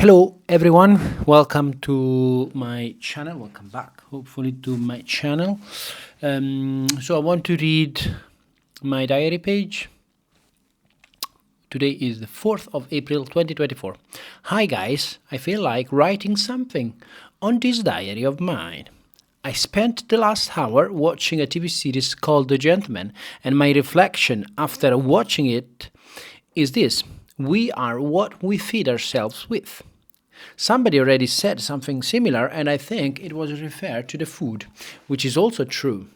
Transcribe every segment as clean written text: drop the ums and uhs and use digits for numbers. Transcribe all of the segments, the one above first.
Hello everyone, welcome to my channel. Welcome back, hopefully, to my channel. So I want to read my diary page. Today is the 4th of April 2024. Hi guys, I feel like writing something on this diary of mine. I spent the last hour watching a TV series called The Gentleman, and my reflection after watching it is this: we are what we feed ourselves with. Somebody already said something similar, and I think it was referred to the food, which is also true.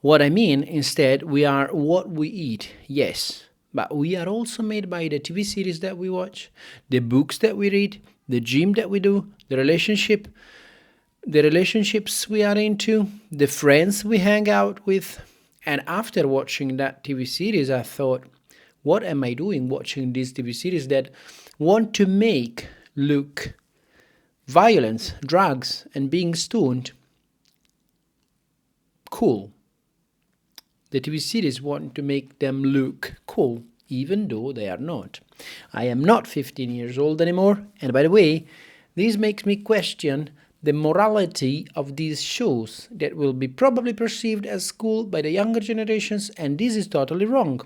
What I mean, instead, we are what we eat, yes, but we are also made by the TV series that we watch, the books that we read, the gym that we do, the relationships we are into, the friends we hang out with. And after watching that TV series, I thought, what am I doing watching this TV series that want to make look violence, drugs, and being stoned cool? The TV series want to make them look cool, even though they are not. I am not 15 years old anymore, and by the way, this makes me question the morality of these shows that will be probably perceived as cool by the younger generations, and this is totally wrong.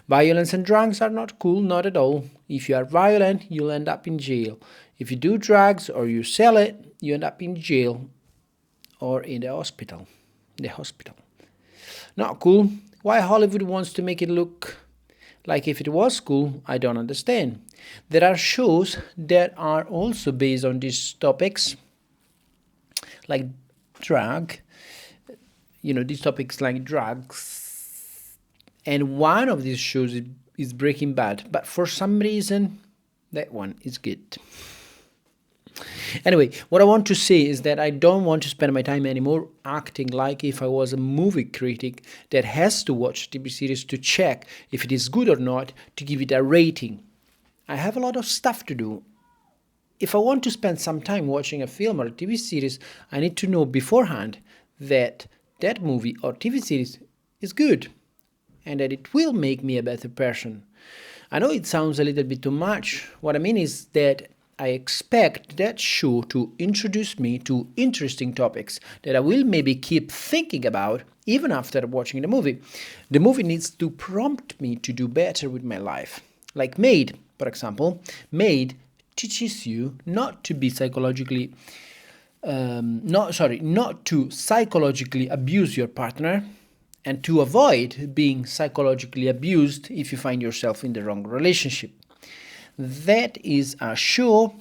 Violence and drugs are not cool, not at all. If you are violent, you'll end up in jail. If you do drugs or you sell it, you end up in jail or in the hospital. Not cool. Why Hollywood wants to make it look like if it was cool, I don't understand. There are shows that are also based on these topics, like these topics like drugs. And one of these shows is Breaking Bad, but for some reason, that one is good. Anyway, what I want to say is that I don't want to spend my time anymore acting like if I was a movie critic that has to watch TV series to check if it is good or not to give it a rating. I have a lot of stuff to do. If I want to spend some time watching a film or a TV series, I need to know beforehand that that movie or TV series is good and that it will make me a better person. I know it sounds a little bit too much. What I mean is that I expect that show to introduce me to interesting topics that I will maybe keep thinking about even after watching the movie. The movie needs to prompt me to do better with my life. Like Maid, for example. Maid teaches you not to psychologically abuse your partner, and to avoid being psychologically abused if you find yourself in the wrong relationship. That is a show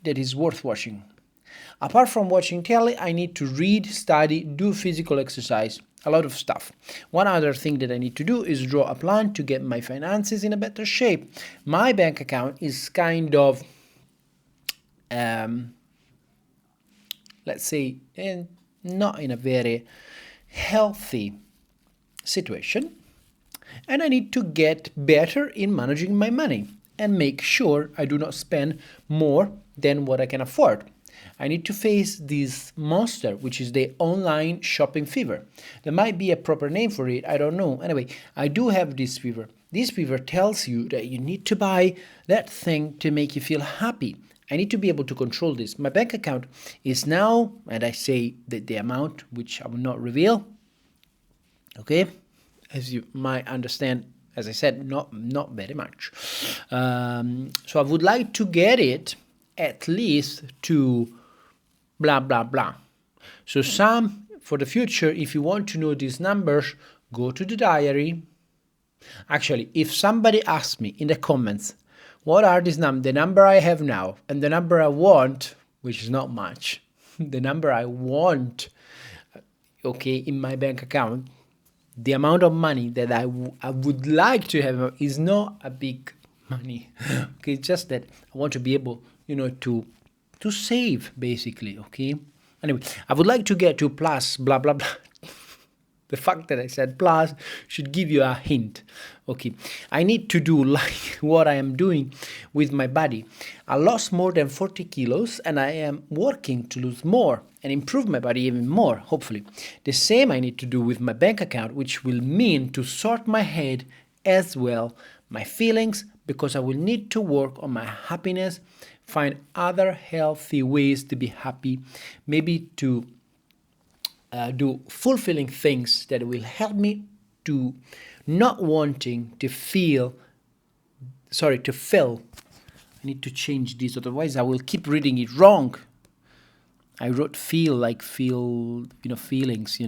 that is worth watching. Apart from watching telly, I need to read, study, do physical exercise, a lot of stuff. One other thing that I need to do is draw a plan to get my finances in a better shape. My bank account is kind of, let's say, not in a very healthy situation, and I need to get better in managing my money and make sure I do not spend more than what I can afford. I need to face this monster, which is the online shopping fever. There might be a proper name for it, I don't know. Anyway, I do have this fever. This fever tells you that you need to buy that thing to make you feel happy. I need to be able to control this. My bank account is now, and I say that the amount, which I will not reveal, okay, as you might understand, as I said, not very much. So I would like to get it at least to blah, blah, blah. So for the future, if you want to know these numbers, go to the diary. Actually, if somebody asks me in the comments, what are these numbers, the number I have now and the number I want, which is not much, the number I want, okay, in my bank account, the amount of money that I would like to have is not a big money. Okay, it's just that I want to be able, to save, basically, okay? Anyway, I would like to get to plus blah, blah, blah. The fact that I said plus should give you a hint. Okay, I need to do like what I am doing with my body. I lost more than 40 kilos and I am working to lose more and improve my body even more, hopefully. The same I need to do with my bank account, which will mean to sort my head as well, my feelings, because I will need to work on my happiness, find other healthy ways to be happy, maybe to do fulfilling things that will help me to not wanting to feel, to feel. I need to change this, otherwise I will keep reading it wrong. I wrote feel like feel, feelings,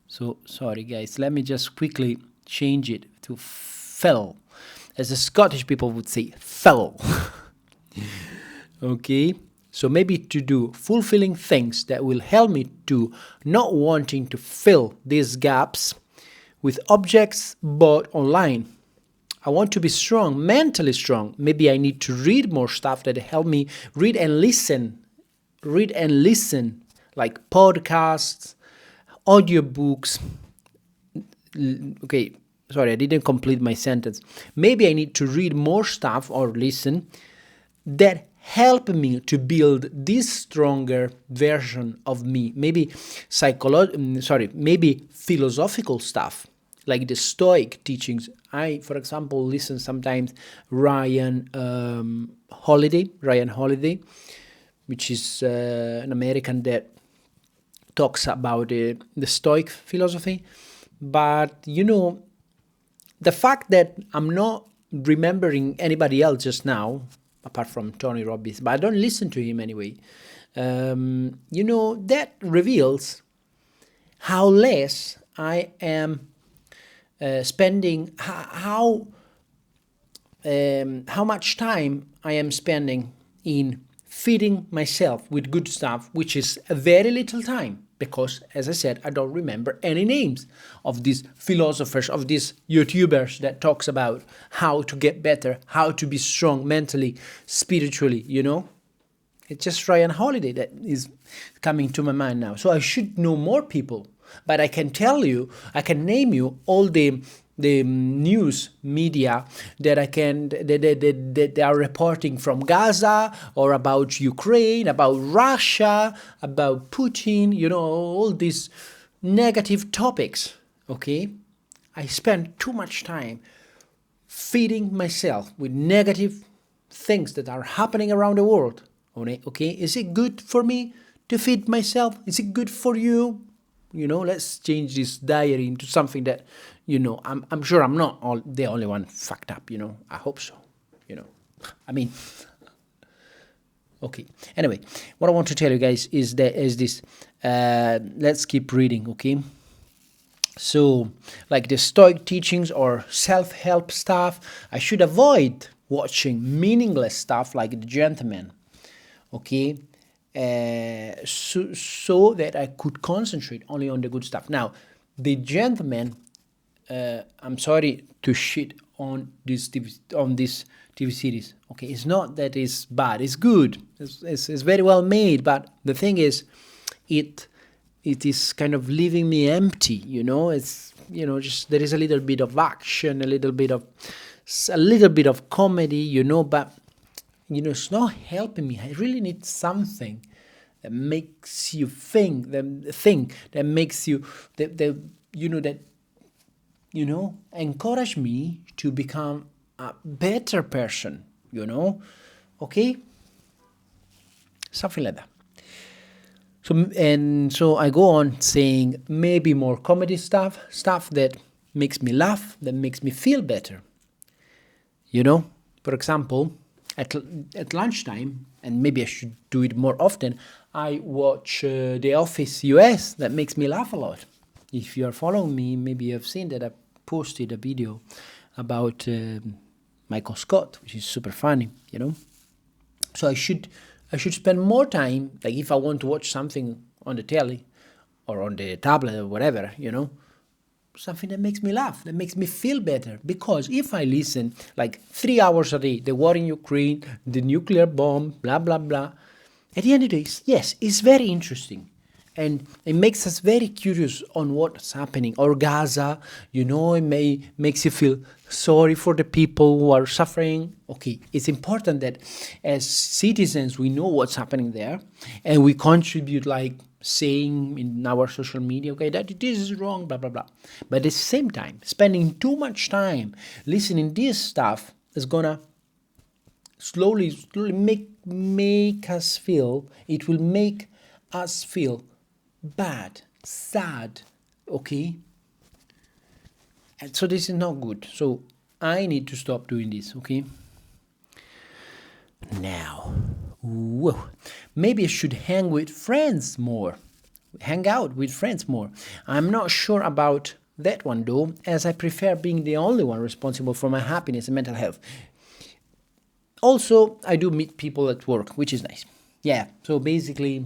So sorry guys, let me just quickly change it to fell. As the Scottish people would say, fell. Okay, so maybe to do fulfilling things that will help me to not wanting to fill these gaps with objects bought online. I want to be strong, mentally strong. Maybe I need to read more stuff that help me read and listen, like podcasts, audiobooks. Okay, sorry, I didn't complete my sentence. Maybe I need to read more stuff or listen that help me to build this stronger version of me. Maybe maybe philosophical stuff like the Stoic teachings. I, for example, listen sometimes Ryan Holiday, which is an American that talks about the Stoic philosophy. But the fact that I'm not remembering anybody else just now, apart from Tony Robbins, but I don't listen to him anyway, that reveals how less I am spending, how much time I am spending in feeding myself with good stuff, which is a very little time, because, as I said, I don't remember any names of these philosophers, of these YouTubers that talks about how to get better, how to be strong mentally, spiritually, It's just Ryan Holiday that is coming to my mind now. So I should know more people, but I can name you all the news media that that are reporting from Gaza or about Ukraine, about Russia, about Putin, all these negative topics, okay? I spend too much time feeding myself with negative things that are happening around the world, okay? Is it good for me to feed myself? Is it good for you? Let's change this diary into something that, I'm sure I'm not the only one fucked up, I hope so, I mean, okay. Anyway, what I want to tell you guys is this, let's keep reading, okay? So, like the Stoic teachings or self-help stuff, I should avoid watching meaningless stuff like The Gentleman, okay? So that I could concentrate only on the good stuff. Now, The Gentleman, I'm sorry to shit on this TV series. Okay, it's not that it's bad. It's good. It's very well made. But the thing is, it is kind of leaving me empty. It's just there is a little bit of action, a little bit of comedy. But it's not helping me. I really need something that makes you think, that makes you, encourage me to become a better person, okay? Something like that. So I go on saying maybe more comedy stuff that makes me laugh, that makes me feel better. For example, at lunchtime, and maybe I should do it more often, I watch The Office US. That makes me laugh a lot. If you are following me, maybe you have seen that I posted a video about Michael Scott, which is super funny, So I should spend more time, like if I want to watch something on the telly or on the tablet or whatever, something that makes me laugh, that makes me feel better. Because if I listen like 3 hours a day, the war in Ukraine, the nuclear bomb, blah, blah, blah, at the end of the day, yes, it's very interesting. And it makes us very curious on what's happening. Or Gaza, it makes you feel sorry for the people who are suffering. Okay, it's important that as citizens, we know what's happening there. And we contribute, like saying in our social media, okay, that this is wrong, blah, blah, blah. But at the same time, spending too much time listening this stuff is gonna slowly make us feel, it will make us feel bad, sad, okay? And so this is not good. So I need to stop doing this, okay? Now, whoa, maybe I should hang with friends more. Hang out with friends more. I'm not sure about that one though, as I prefer being the only one responsible for my happiness and mental health. Also, I do meet people at work, which is nice. Yeah, so basically,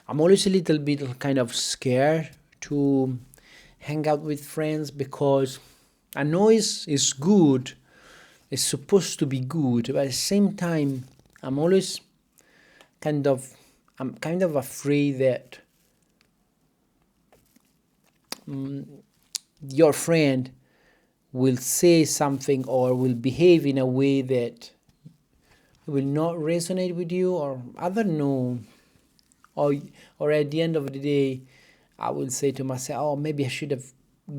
I'm always a little bit kind of scared to hang out with friends because I know it's good, it's supposed to be good, but at the same time, I'm always I'm kind of afraid that your friend will say something or will behave in a way that will not resonate with you, or I don't know, or at the end of the day I will say to myself, oh, maybe I should have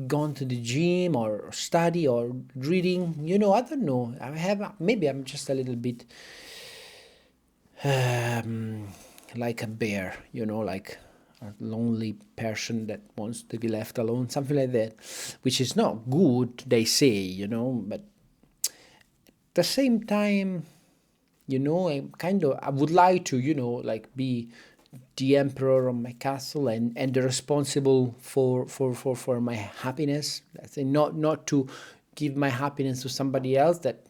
gone to the gym or study or reading, I don't know. Maybe I'm just a little bit like a bear, like a lonely person that wants to be left alone, something like that, which is not good, they say, but at the same time, I would like to, like be the emperor of my castle and the responsible for my happiness. I say not to give my happiness to somebody else that,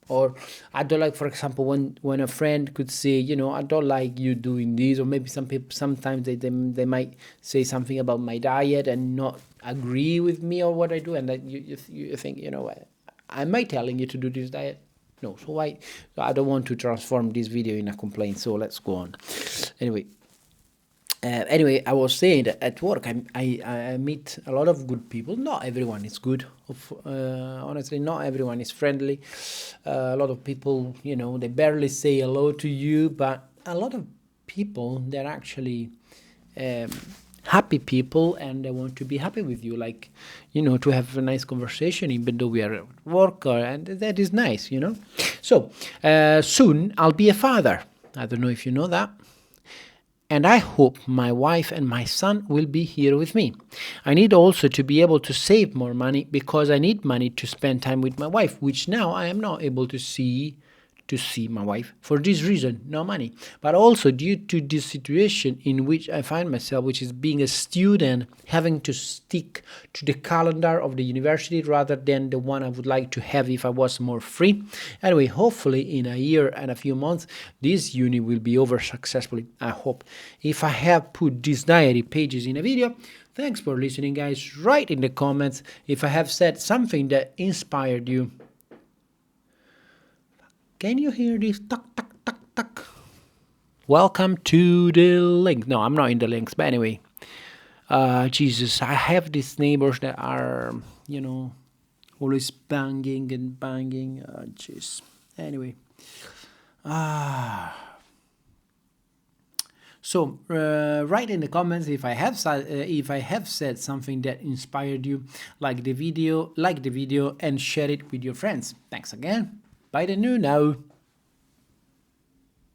or I don't like, for example, when a friend could say, I don't like you doing this, or maybe some people sometimes they might say something about my diet and not agree with me or what I do, and that you think, am I telling you to do this diet? No, so I don't want to transform this video in a complaint, so let's go on. Anyway, I was saying that at work I meet a lot of good people. Not everyone is good. Honestly, not everyone is friendly. A lot of people, they barely say hello to you, but a lot of people, they're actually happy people and they want to be happy with you, like, to have a nice conversation even though we are at work, and that is nice, So soon I'll be a father. I don't know if you know that. And I hope my wife and my son will be here with me. I need also to be able to save more money because I need money to spend time with my wife, which now I am not able to see my wife for this reason, no money, but also due to this situation in which I find myself, which is being a student, having to stick to the calendar of the university rather than the one I would like to have if I was more free. Anyway, hopefully in a year and a few months this uni will be over successfully, I hope. If I have put these diary pages in a video, thanks for listening, guys. Write in the comments if I have said something that inspired you. Can you hear this? Tuck, tuck, tuck, tuck. Welcome to the link. No, I'm not in the links, but anyway. Jesus, I have these neighbors that are, always banging and banging. Jeez. Anyway. So write in the comments if I have said something that inspired you. Like the video, and share it with your friends. Thanks again. Bye then now.